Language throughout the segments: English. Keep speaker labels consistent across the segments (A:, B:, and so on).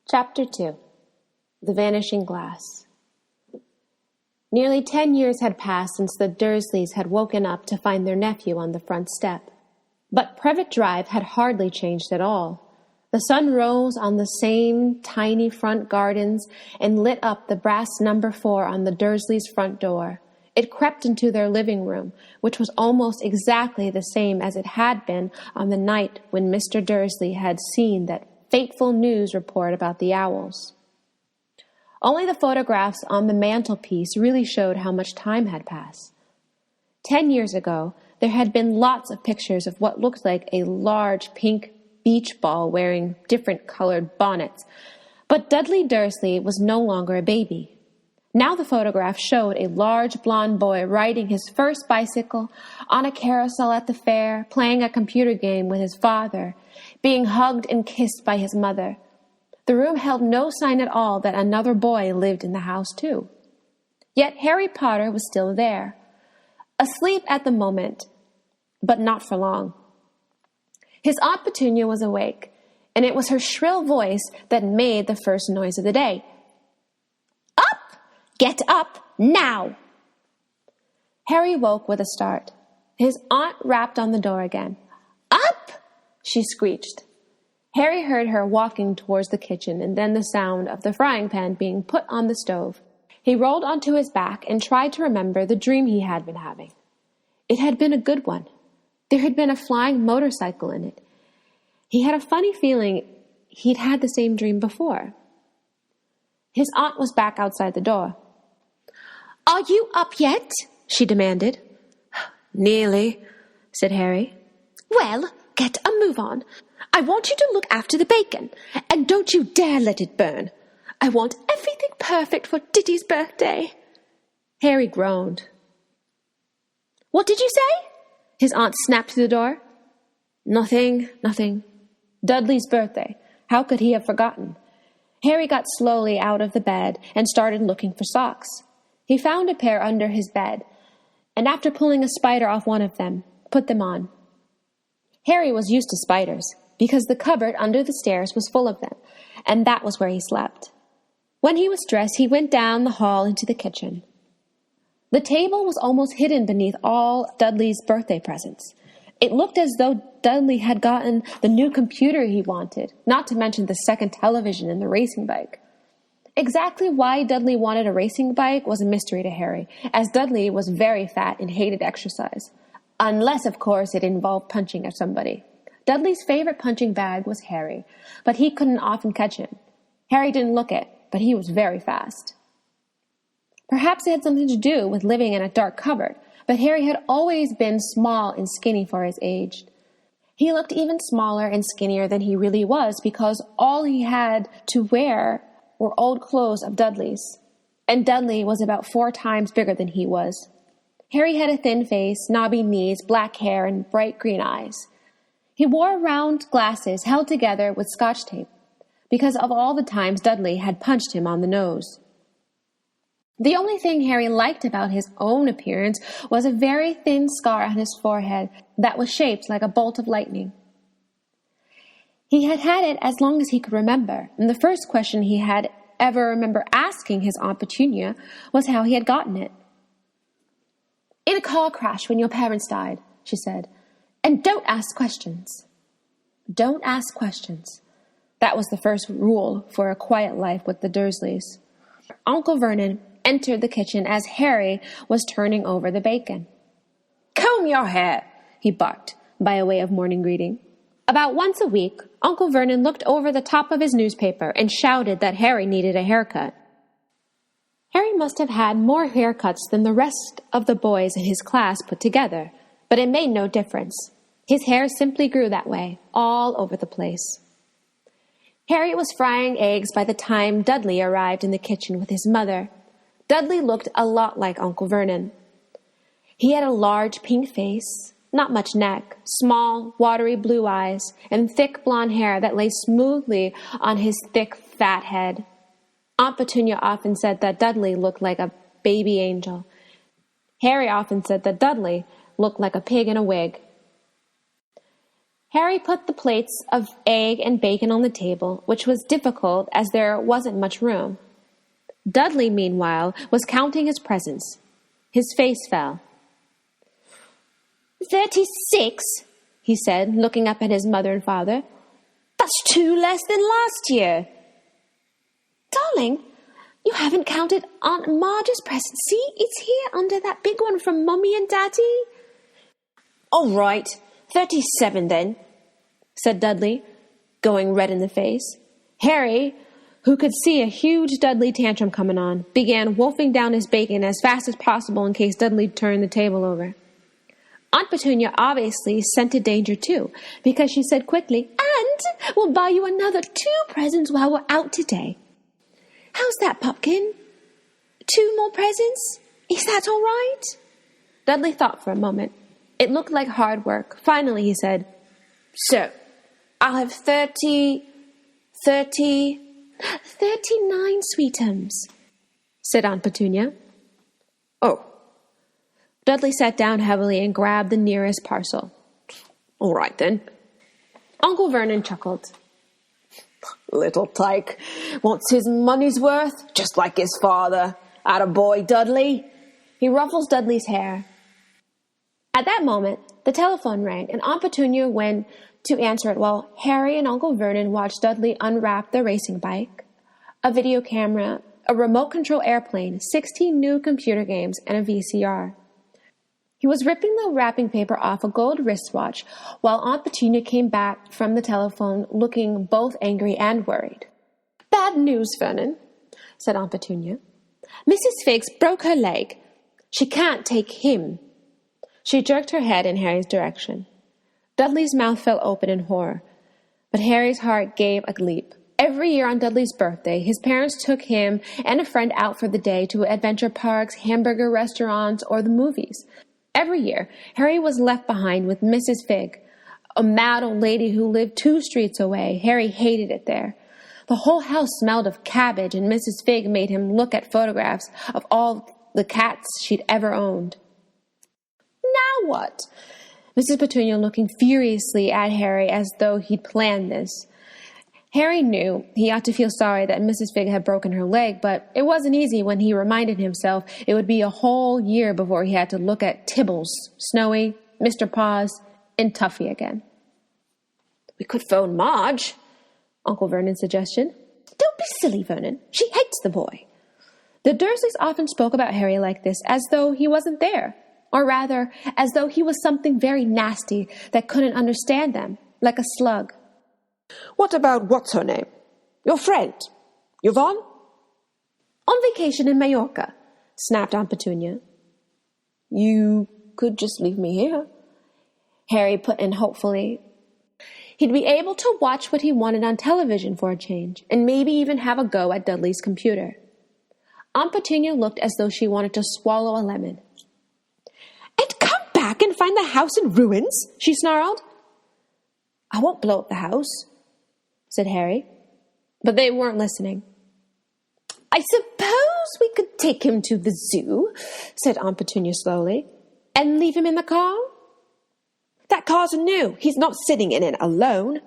A: Chapter 2. The Vanishing Glass. Nearly 10 years had passed since the Dursleys had woken up to find their nephew on the front step. But Privet Drive had hardly changed at all. The sun rose on the same tiny front gardens and lit up the brass number 4 on the Dursleys' front door. It crept into their living room, which was almost exactly the same as it had been on the night when Mr. Dursley had seen that fateful news report about the owls. Only the photographs on the mantelpiece really showed how much time had passed. 10 years ago, there had been lots of pictures of what looked like a large pink beach ball wearing different colored bonnets, but Dudley Dursley was no longer a baby. Now the photograph showed a large blond boy riding his first bicycle on a carousel at the fair, playing a computer game with his father, being hugged and kissed by his mother. The room held no sign at all that another boy lived in the house too. Yet Harry Potter was still there, asleep at the moment, but not for long. His Aunt Petunia was awake, and it was her shrill voice that made the first noise of the day. Get up, now! Harry woke with a start. His aunt rapped on the door again. Up! She screeched. Harry heard her walking towards the kitchen and then the sound of the frying pan being put on the stove. He rolled onto his back and tried to remember the dream he had been having. It had been a good one. There had been a flying motorcycle in it. He had a funny feeling he'd had the same dream before. His aunt was back outside the door. Are you up yet? She demanded. Nearly, said Harry. Well, get a move on. I want you to look after the bacon, and don't you dare let it burn. I want everything perfect for Diddy's birthday. Harry groaned. What did you say? His aunt snapped through the door. Nothing. Dudley's birthday. How could he have forgotten? Harry got slowly out of the bed and started looking for socks. He found a pair under his bed, and after pulling a spider off one of them, put them on. Harry was used to spiders, because the cupboard under the stairs was full of them, and that was where he slept. When he was dressed, he went down the hall into the kitchen. The table was almost hidden beneath all Dudley's birthday presents. It looked as though Dudley had gotten the new computer he wanted, not to mention the second television and the racing bike. Exactly why Dudley wanted a racing bike was a mystery to Harry, as Dudley was very fat and hated exercise. Unless, of course, it involved punching at somebody. Dudley's favorite punching bag was Harry, but he couldn't often catch him. Harry didn't look it, but he was very fast. Perhaps it had something to do with living in a dark cupboard, but Harry had always been small and skinny for his age. He looked even smaller and skinnier than he really was because all he had to wear were old clothes of Dudley's, and Dudley was about 4 times bigger than he was. Harry had a thin face, knobby knees, black hair, and bright green eyes. He wore round glasses held together with Scotch tape, because of all the times Dudley had punched him on the nose. The only thing Harry liked about his own appearance was a very thin scar on his forehead that was shaped like a bolt of lightning. He had had it as long as he could remember, and the first question he had ever remember asking his Aunt Petunia was how he had gotten it. In a car crash when your parents died, she said, and don't ask questions. Don't ask questions. That was the first rule for a quiet life with the Dursleys. Uncle Vernon entered the kitchen as Harry was turning over the bacon. Comb your hair, he barked, by way of morning greeting. About once a week, Uncle Vernon looked over the top of his newspaper and shouted that Harry needed a haircut. Harry must have had more haircuts than the rest of the boys in his class put together, but it made no difference. His hair simply grew that way, all over the place. Harry was frying eggs by the time Dudley arrived in the kitchen with his mother. Dudley looked a lot like Uncle Vernon. He had a large pink face, not much neck, small, watery blue eyes, and thick blonde hair that lay smoothly on his thick, fat head. Aunt Petunia often said that Dudley looked like a baby angel. Harry often said that Dudley looked like a pig in a wig. Harry put the plates of egg and bacon on the table, which was difficult as there wasn't much room. Dudley, meanwhile, was counting his presents. His face fell. 36, he said, looking up at his mother and father. That's 2 less than last year. Darling, you haven't counted Aunt Marge's present. See, it's here under that big one from Mummy and Daddy. All right, 37 then, said Dudley, going red in the face. Harry, who could see a huge Dudley tantrum coming on, began wolfing down his bacon as fast as possible in case Dudley turned the table over. Aunt Petunia obviously scented danger too, because she said quickly, "And we'll buy you another 2 presents while we're out today." "How's that, Pumpkin? 2 more presents? Is that all right?" Dudley thought for a moment. It looked like hard work. Finally, he said, "So, I'll have 39 sweetums," said Aunt Petunia. "Oh." Dudley sat down heavily and grabbed the nearest parcel. "All right, then." Uncle Vernon chuckled. "Little tyke wants his money's worth, just like his father. Attaboy, Dudley." He ruffles Dudley's hair. At that moment, the telephone rang, and Aunt Petunia went to answer it while Harry and Uncle Vernon watched Dudley unwrap the racing bike, a video camera, a remote control airplane, 16 new computer games, and a VCR. He was ripping the wrapping paper off a gold wristwatch while Aunt Petunia came back from the telephone looking both angry and worried. "Bad news, Vernon," said Aunt Petunia. "Mrs. Figgs broke her leg. She can't take him." She jerked her head in Harry's direction. Dudley's mouth fell open in horror, but Harry's heart gave a leap. Every year on Dudley's birthday, his parents took him and a friend out for the day to adventure parks, hamburger restaurants, or the movies. Every year, Harry was left behind with Mrs. Figg, a mad old lady who lived 2 streets away. Harry hated it there. The whole house smelled of cabbage, and Mrs. Figg made him look at photographs of all the cats she'd ever owned. "Now what?" Mrs. Petunia looking furiously at Harry as though he'd planned this. Harry knew he ought to feel sorry that Mrs. Figg had broken her leg, but it wasn't easy when he reminded himself it would be a whole year before he had to look at Tibbles, Snowy, Mr. Paws, and Tuffy again. "We could phone Marge," Uncle Vernon suggested. "Don't be silly, Vernon. She hates the boy." The Dursleys often spoke about Harry like this, as though he wasn't there, or rather, as though he was something very nasty that couldn't understand them, like a slug. "What about what's-her-name? Your friend? Yvonne?" "On vacation in Majorca," snapped Aunt Petunia. "You could just leave me here," Harry put in hopefully. He'd be able to watch what he wanted on television for a change, and maybe even have a go at Dudley's computer. Aunt Petunia looked as though she wanted to swallow a lemon. "And come back and find the house in ruins?" she snarled. "I won't blow up the house," said Harry. But they weren't listening. "I suppose we could take him to the zoo," said Aunt Petunia slowly, "and leave him in the car?" "That car's new. He's not sitting in it alone."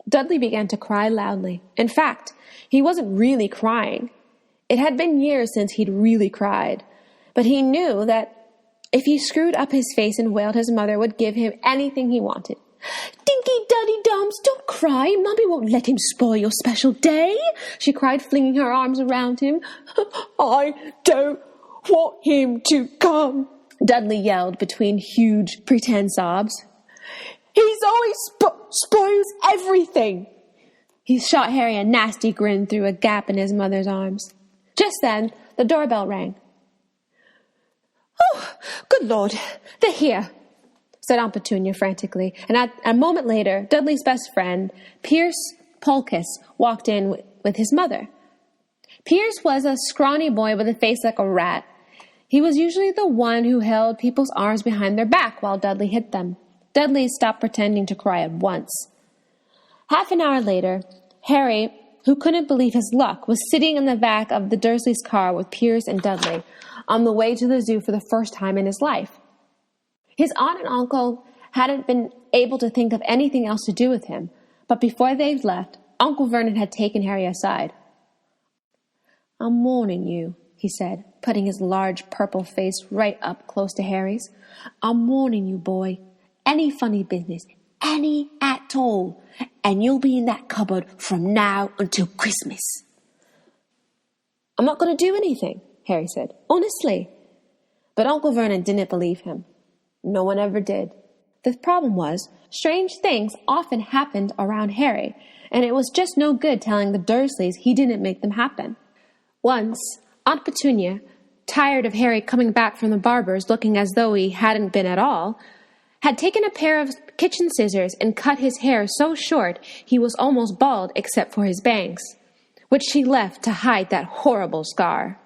A: Dudley began to cry loudly. In fact, he wasn't really crying. It had been years since he'd really cried, but he knew that if he screwed up his face and wailed, his mother would give him anything he wanted. "Dinky Duddy Dums, don't cry. Mummy won't let him spoil your special day," she cried, flinging her arms around him. "I don't want him to come," Dudley yelled between huge pretend sobs. "He's always spoils everything." He shot Harry a nasty grin through a gap in his mother's arms. Just then, the doorbell rang. "Oh, good Lord, they're here," said Aunt Petunia frantically, and a moment later, Dudley's best friend, Pierce Polkiss, walked in with his mother. Pierce was a scrawny boy with a face like a rat. He was usually the one who held people's arms behind their back while Dudley hit them. Dudley stopped pretending to cry at once. Half an hour later, Harry, who couldn't believe his luck, was sitting in the back of the Dursleys' car with Pierce and Dudley, on the way to the zoo for the first time in his life. His aunt and uncle hadn't been able to think of anything else to do with him, but before they left, Uncle Vernon had taken Harry aside. "I'm mourning you," he said, putting his large purple face right up close to Harry's. "I'm mourning you, boy. Any funny business, any at all, and you'll be in that cupboard from now until Christmas." "I'm not going to do anything," Harry said. "Honestly." But Uncle Vernon didn't believe him. No one ever did. The problem was, strange things often happened around Harry, and it was just no good telling the Dursleys he didn't make them happen. Once, Aunt Petunia, tired of Harry coming back from the barber's looking as though he hadn't been at all, had taken a pair of kitchen scissors and cut his hair so short he was almost bald except for his bangs, which she left to hide that horrible scar.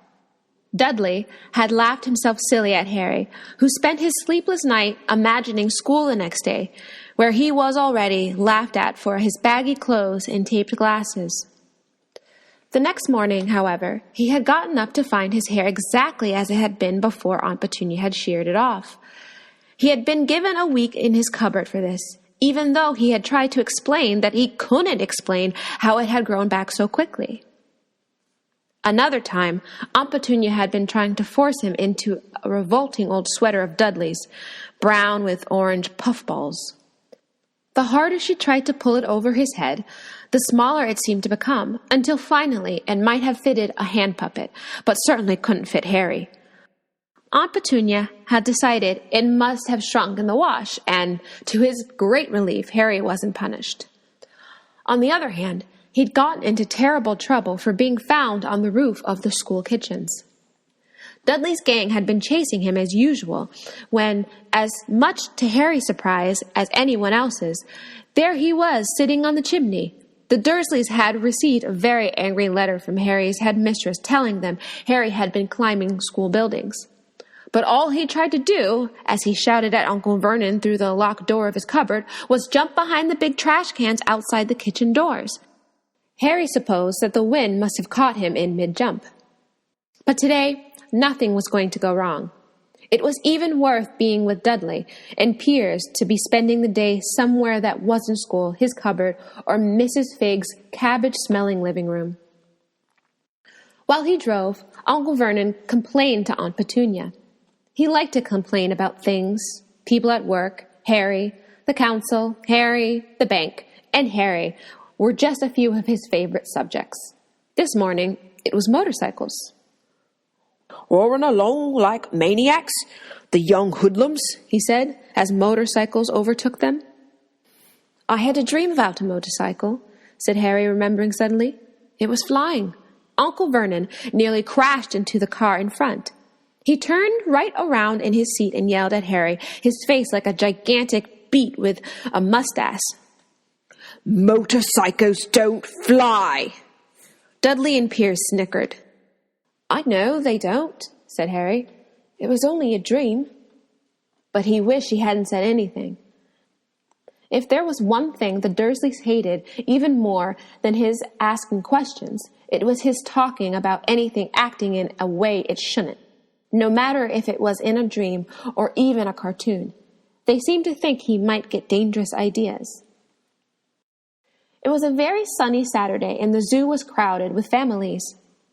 A: Dudley had laughed himself silly at Harry, who spent his sleepless night imagining school the next day, where he was already laughed at for his baggy clothes and taped glasses. The next morning, however, he had gotten up to find his hair exactly as it had been before Aunt Petunia had sheared it off. He had been given a week in his cupboard for this, even though he had tried to explain that he couldn't explain how it had grown back so quickly. Another time, Aunt Petunia had been trying to force him into a revolting old sweater of Dudley's, brown with orange puffballs. The harder she tried to pull it over his head, the smaller it seemed to become, until finally it might have fitted a hand puppet, but certainly couldn't fit Harry. Aunt Petunia had decided it must have shrunk in the wash, and to his great relief, Harry wasn't punished. On the other hand, he'd gotten into terrible trouble for being found on the roof of the school kitchens. Dudley's gang had been chasing him as usual, when, as much to Harry's surprise as anyone else's, there he was sitting on the chimney. The Dursleys had received a very angry letter from Harry's headmistress telling them Harry had been climbing school buildings. But all he tried to do, as he shouted at Uncle Vernon through the locked door of his cupboard, was jump behind the big trash cans outside the kitchen doors. Harry supposed that the wind must have caught him in mid-jump. But today, nothing was going to go wrong. It was even worth being with Dudley and Piers to be spending the day somewhere that wasn't school, his cupboard, or Mrs. Fig's cabbage-smelling living room. While he drove, Uncle Vernon complained to Aunt Petunia. He liked to complain about things, people at work, Harry, the council, Harry, the bank, and Harry were just a few of his favorite subjects. This morning, it was motorcycles.
B: "Roaring along like maniacs, the young hoodlums," he said, as motorcycles overtook them.
A: "I had a dream about a motorcycle," said Harry, remembering suddenly. It was flying. Uncle Vernon nearly crashed into the car in front. He turned right around in his seat and yelled at Harry, his face like a gigantic beet with a mustache.
B: "Motorcycles don't fly!"
A: Dudley and Piers snickered. "I know they don't," said Harry. "It was only a dream." But he wished he hadn't said anything. If there was one thing the Dursleys hated even more than his asking questions, it was his talking about anything acting in a way it shouldn't, no matter if it was in a dream or even a cartoon. They seemed to think he might get dangerous ideas. It was a very sunny Saturday, and the zoo was crowded with families.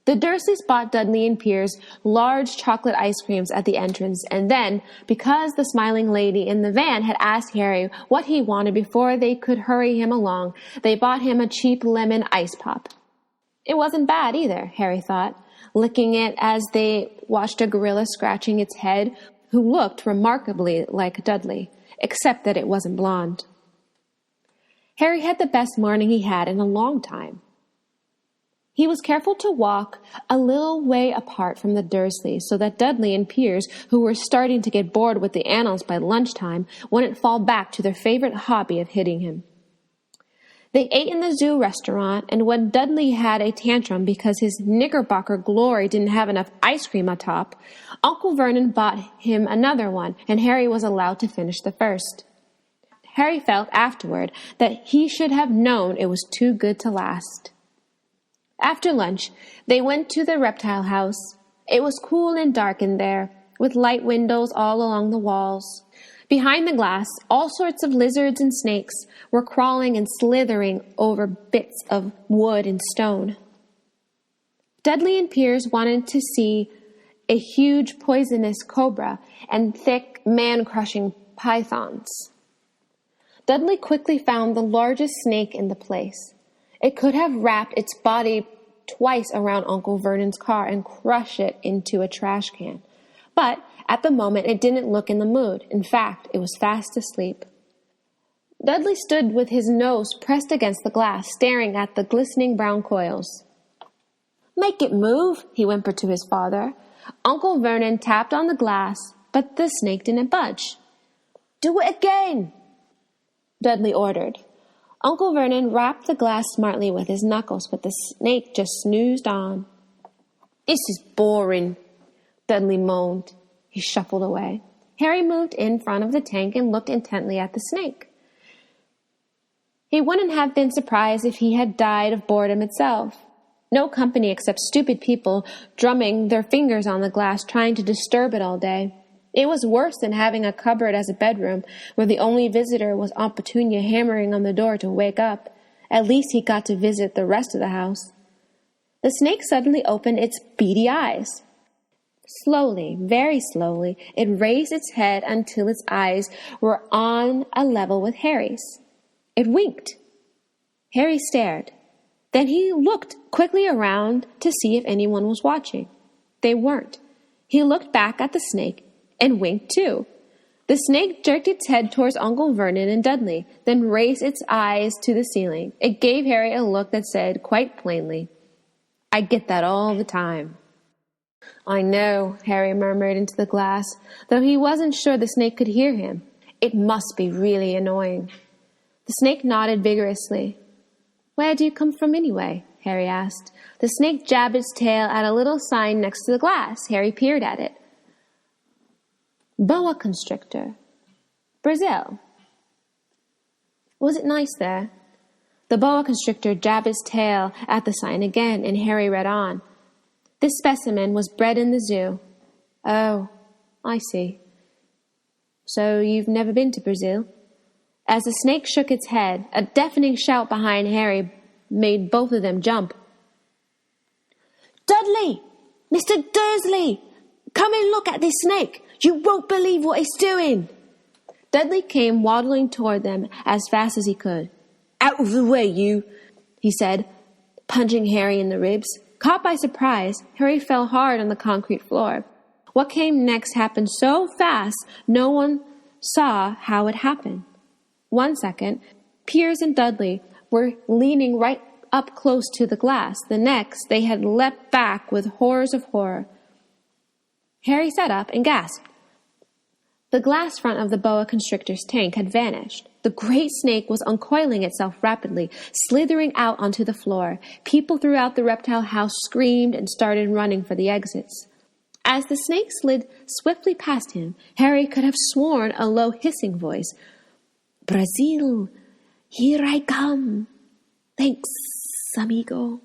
A: The Dursleys bought Dudley and Piers large chocolate ice creams at the entrance, and then, because the smiling lady in the van had asked Harry what he wanted before they could hurry him along, they bought him a cheap lemon ice pop. It wasn't bad either, Harry thought, licking it as they watched a gorilla scratching its head, who looked remarkably like Dudley, except that it wasn't blonde. Harry had the best morning he had in a long time. He was careful to walk a little way apart from the Dursleys so that Dudley and Piers, who were starting to get bored with the annals by lunchtime, wouldn't fall back to their favorite hobby of hitting him. They ate in the zoo restaurant, and when Dudley had a tantrum because his Knickerbocker glory didn't have enough ice cream atop, Uncle Vernon bought him another one, and Harry was allowed to finish the first. Harry felt afterward that he should have known it was too good to last. After lunch, they went to the reptile house. It was cool and dark in there, with light windows all along the walls. Behind the glass, all sorts of lizards and snakes were crawling and slithering over bits of wood and stone. Dudley and Piers wanted to see a huge poisonous cobra and thick man-crushing pythons. Dudley quickly found the largest snake in the place. It could have wrapped its body twice around Uncle Vernon's car and crushed it into a trash can. But at the moment, it didn't look in the mood. In fact, it was fast asleep. Dudley stood with his nose pressed against the glass, staring at the glistening brown coils. "Make it move," he whimpered to his father. Uncle Vernon tapped on the glass, but the snake didn't budge. "Do it again," Dudley ordered. Uncle Vernon rapped the glass smartly with his knuckles, but the snake just snoozed on. "This is boring," Dudley moaned. He shuffled away. Harry moved in front of the tank and looked intently at the snake. He wouldn't have been surprised if he had died of boredom itself. No company except stupid people drumming their fingers on the glass trying to disturb it all day. It was worse than having a cupboard as a bedroom, where the only visitor was Aunt Petunia hammering on the door to wake up. At least he got to visit the rest of the house. The snake suddenly opened its beady eyes. Slowly, very slowly, it raised its head until its eyes were on a level with Harry's. It winked. Harry stared. Then he looked quickly around to see if anyone was watching. They weren't. He looked back at the snake and winked too. The snake jerked its head towards Uncle Vernon and Dudley, then raised its eyes to the ceiling. It gave Harry a look that said quite plainly, "I get that all the time." "I know," Harry murmured into the glass, though he wasn't sure the snake could hear him. "It must be really annoying." The snake nodded vigorously. "Where do you come from anyway?" Harry asked. The snake jabbed its tail at a little sign next to the glass. Harry peered at it. "Boa constrictor. Brazil." "Was it nice there?" The boa constrictor jabbed its tail at the sign again, and Harry read on. "This specimen was bred in the zoo." "Oh, I see. So you've never been to Brazil?" As the snake shook its head, a deafening shout behind Harry made both of them jump. "Dudley! Mr. Dursley! Come and look at this snake! You won't believe what it's doing!" Dudley came waddling toward them as fast as he could. "Out of the way, you!" he said, punching Harry in the ribs. Caught by surprise, Harry fell hard on the concrete floor. What came next happened so fast, no one saw how it happened. 1 second, Piers and Dudley were leaning right up close to the glass. The next, they had leapt back with horrors of horror. Harry sat up and gasped. The glass front of the boa constrictor's tank had vanished. The great snake was uncoiling itself rapidly, slithering out onto the floor. People throughout the reptile house screamed and started running for the exits. As the snake slid swiftly past him, Harry could have sworn a low hissing voice. "Brazil, here I come. Thanks, amigo."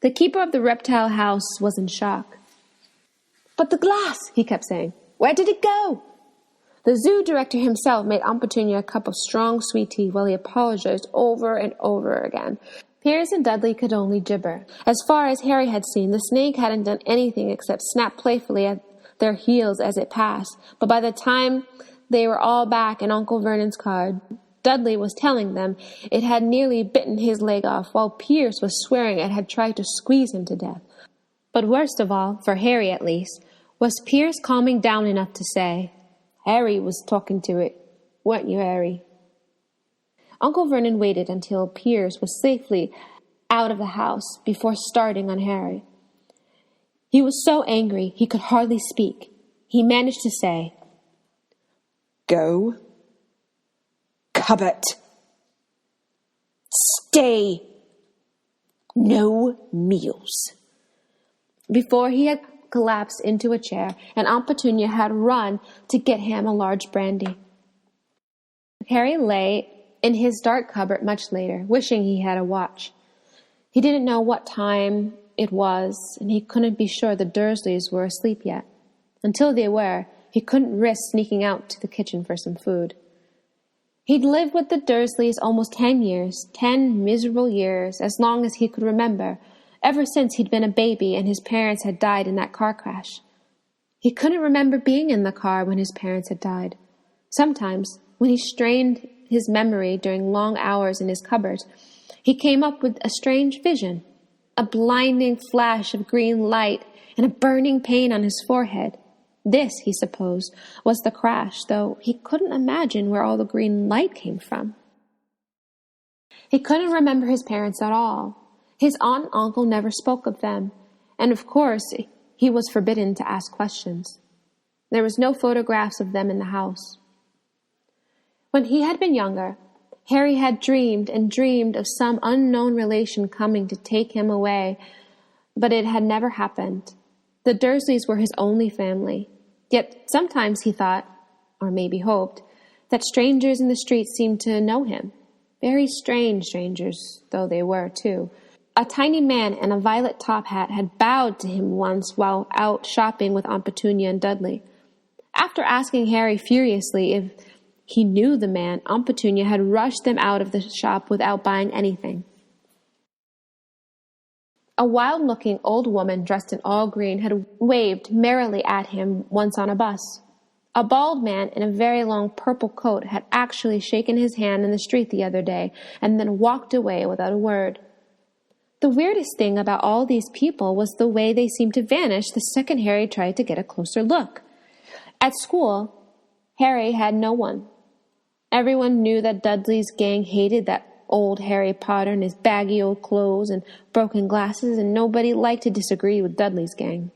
A: The keeper of the reptile house was in shock. "But the glass," he kept saying. "Where did it go?" The zoo director himself made Aunt Petunia a cup of strong sweet tea while he apologized over and over again. Piers and Dudley could only gibber. As far as Harry had seen, the snake hadn't done anything except snap playfully at their heels as it passed. But by the time they were all back in Uncle Vernon's car, Dudley was telling them it had nearly bitten his leg off, while Piers was swearing it had tried to squeeze him to death. But worst of all, for Harry at least, was Piers calming down enough to say, "Harry was talking to it, weren't you, Harry?" Uncle Vernon waited until Piers was safely out of the house before starting on Harry. He was so angry he could hardly speak. He managed to say, "Go. Cupboard. Stay. No meals." Before he had collapsed into a chair, and Aunt Petunia had run to get him a large brandy. Harry lay in his dark cupboard much later, wishing he had a watch. He didn't know what time it was, and he couldn't be sure the Dursleys were asleep yet. Until they were, He couldn't risk sneaking out to the kitchen for some food. He'd lived with the Dursleys almost 10 years, 10 miserable years, as long as he could remember, ever since he'd been a baby and his parents had died in that car crash. He couldn't remember being in the car when his parents had died. Sometimes, when he strained his memory during long hours in his cupboard, he came up with a strange vision, a blinding flash of green light and a burning pain on his forehead. This, he supposed, was the crash, though he couldn't imagine where all the green light came from. He couldn't remember his parents at all. His aunt and uncle never spoke of them, and of course, he was forbidden to ask questions. There was no photographs of them in the house. When he had been younger, Harry had dreamed and dreamed of some unknown relation coming to take him away, but it had never happened. The Dursleys were his only family. Yet sometimes he thought, or maybe hoped, that strangers in the street seemed to know him. Very strange strangers, though they were, too. A tiny man in a violet top hat had bowed to him once while out shopping with Aunt Petunia and Dudley. After asking Harry furiously if he knew the man, Aunt Petunia had rushed them out of the shop without buying anything. A wild-looking old woman dressed in all green had waved merrily at him once on a bus. A bald man in a very long purple coat had actually shaken his hand in the street the other day and then walked away without a word. The weirdest thing about all these people was the way they seemed to vanish the second Harry tried to get a closer look. At school, Harry had no one. Everyone knew that Dudley's gang hated that old Harry Potter and his baggy old clothes and broken glasses, and nobody liked to disagree with Dudley's gang.